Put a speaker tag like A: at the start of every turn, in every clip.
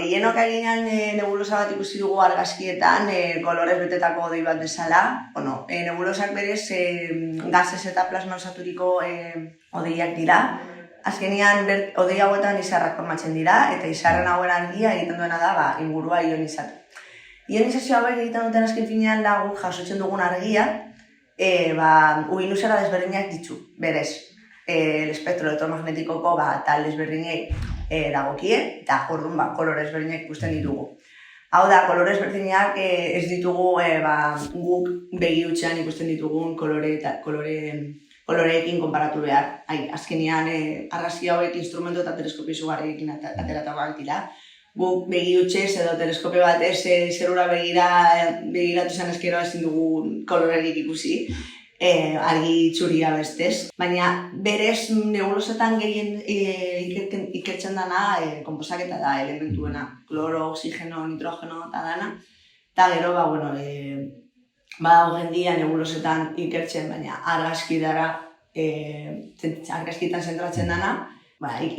A: gehienok aginan nebulosa bat ikusi dugu argazkietan, kolorez betetako odei bat bezala. Nebulosak berez gazez eta plasma osaturiko odeiak dira. Azkenean, odei hauetan izarrak formatzen dira, eta izarren hauen argia egiten duena da ingurua ionizatu. Ionizazio hauek egiten duten azken finean da guk jasotzen dugun argia, uginuzera desberdinak ditu, berez. El espektro elektromagnetikoko tal desberdinei dagokie, eta orduan kolore ezberdinak ikusten ditugu. Hau da, kolore ezberdinak ez ditugu guk begi hutsean ikusten ditugun koloreekin konparatu behar. Azkenean, argazki hauek instrumentu eta teleskopio izugarriekin ateratagoak dira. Guk begi hutsez edo teleskopio batez zerura begiratu izan ezkero ezin dugu kolorerik ikusi. Argi txuria bestez. Baina berez nebulosetan gehien ikertzen dana konposaketa da elementuena. Kloro, oxigeno, nitrogeno eta dana. Eta gero, badago jendia nebulosetan ikertzen, baina argazkitan zentratzen dana.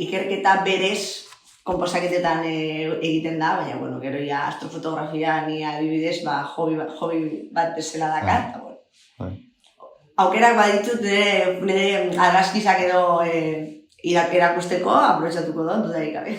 A: Ikerketa berez konposaketetan egiten da, baina gero ja astrofotografia ni adibidez hobi bat bezala dakar. Aukerak baditut nire argazkizak edo erakusteko, aprobetxatuko dut, dudarik gabe.